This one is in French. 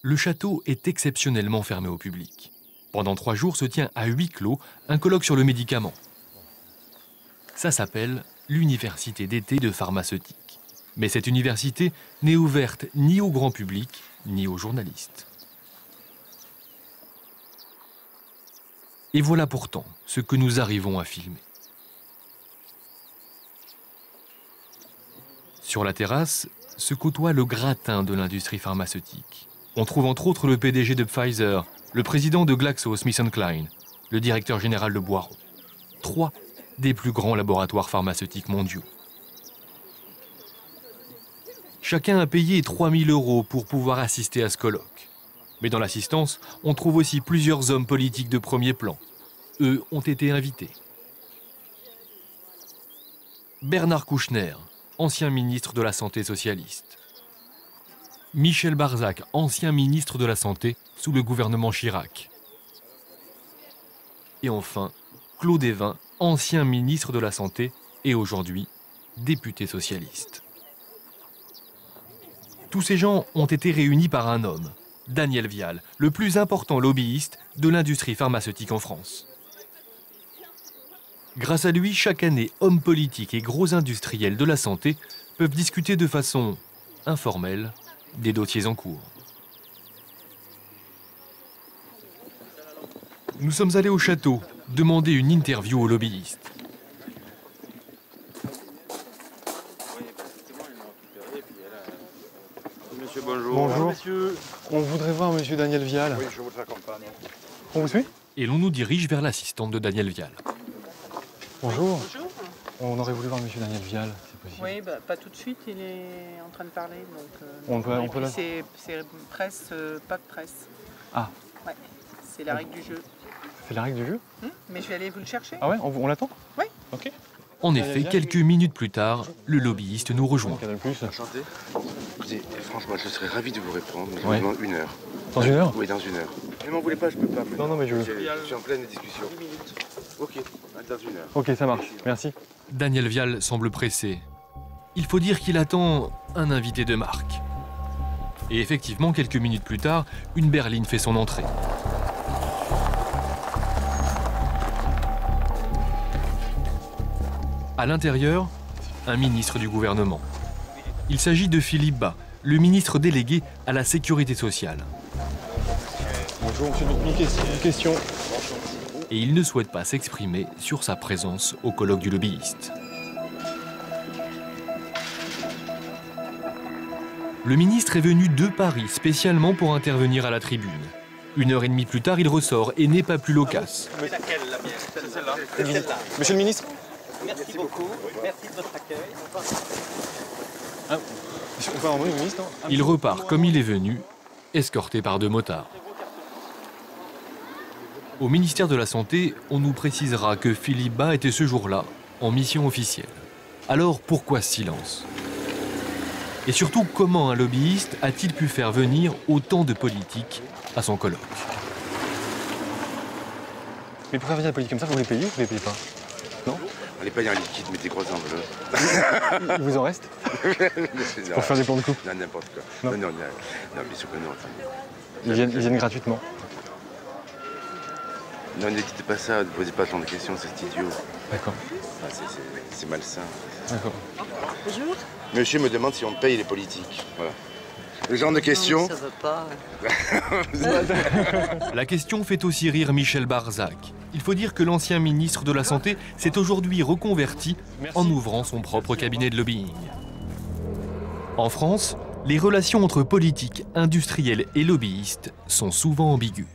le château est exceptionnellement fermé au public. Pendant 3 jours se tient à huis clos un colloque sur le médicament. Ça s'appelle l'Université d'été de pharmaceutique. Mais cette université n'est ouverte ni au grand public, ni aux journalistes. Et voilà pourtant ce que nous arrivons à filmer. Sur la terrasse se côtoie le gratin de l'industrie pharmaceutique. On trouve entre autres le PDG de Pfizer, le président de GlaxoSmithKline, le directeur général de Boiron. 3 des plus grands laboratoires pharmaceutiques mondiaux. Chacun a payé 3 000 € pour pouvoir assister à ce colloque. Mais dans l'assistance, on trouve aussi plusieurs hommes politiques de premier plan. Eux ont été invités. Bernard Kouchner, ancien ministre de la Santé socialiste. Michel Barzac, ancien ministre de la Santé sous le gouvernement Chirac. Et enfin, Claude Évin, ancien ministre de la Santé et aujourd'hui député socialiste. Tous ces gens ont été réunis par un homme, Daniel Vial, le plus important lobbyiste de l'industrie pharmaceutique en France. Grâce à lui, chaque année, hommes politiques et gros industriels de la santé peuvent discuter de façon informelle des dossiers en cours. Nous sommes allés au château demander une interview aux lobbyistes. Monsieur, bonjour. Bonjour. Monsieur. On voudrait voir monsieur Daniel Vial. Oui, je vous accompagne. On vous suit? Et l'on nous dirige vers l'assistante de Daniel Vial. Bonjour. Bonjour. On aurait voulu voir monsieur Daniel Vial, c'est possible. Oui, bah, pas tout de suite, il est en train de parler. Donc, On peut la- c'est presse, pas de presse. Ah. Ouais, c'est la règle du jeu. C'est la règle du jeu? Mais je vais aller vous le chercher. Ah ouais, on l'attend? Oui. Ok. En effet, quelques minutes plus tard, le lobbyiste nous rejoint. Canal+. Enchanté. Écoutez, franchement, je serais ravi de vous répondre, mais Ouais. je vous demande 1 heure. Dans 1 heure? Oui, dans 1 heure. Ne m'en voulez pas, je peux pas. Non, mais je... Je suis en pleine discussion. 10 minutes. Ok, dans 1 heure. Ok, ça marche. Merci. Daniel Vial semble pressé. Il faut dire qu'il attend un invité de marque. Et effectivement, quelques minutes plus tard, une berline fait son entrée. À l'intérieur, un ministre du gouvernement. Il s'agit de Philippe Bas, le ministre délégué à la sécurité sociale. Bonjour monsieur, une question. Et il ne souhaite pas s'exprimer sur sa présence au colloque du lobbyiste. Le ministre est venu de Paris spécialement pour intervenir à la tribune. 1h30 plus tard, il ressort et n'est pas plus loquace. C'est laquelle, la mienne? C'est celle-là. C'est celle-là. Monsieur le ministre? Merci beaucoup. Merci de votre accueil. Ah, on peut envoyer le ministre, non? Il repart comme il est venu, escorté par 2 motards. Au ministère de la Santé, on nous précisera que Philippe Bas était ce jour-là en mission officielle. Alors pourquoi ce silence? Et surtout, comment un lobbyiste a-t-il pu faire venir autant de politiques à son colloque? Mais pour faire venir la politique comme ça, vous les payez ou vous les payez pas? Non? On les paye en liquide, mais des grosses enveloppes. Il vous en reste? Pour faire des plans de coupe? Non, n'importe quoi. Non. Non, bien sûr que non. Enfin, Ils viennent gratuitement. non, ne dites pas ça, ne posez pas tant de questions, c'est idiot. D'accord. Ah, c'est malsain. D'accord. Bonjour. Monsieur me demande si on paye les politiques. Voilà. Le genre de questions. Ça va pas. La question fait aussi rire Michel Barzac. Il faut dire que l'ancien ministre de la Santé s'est aujourd'hui reconverti en ouvrant son propre cabinet de lobbying. En France, les relations entre politiques, industriels et lobbyistes sont souvent ambiguës.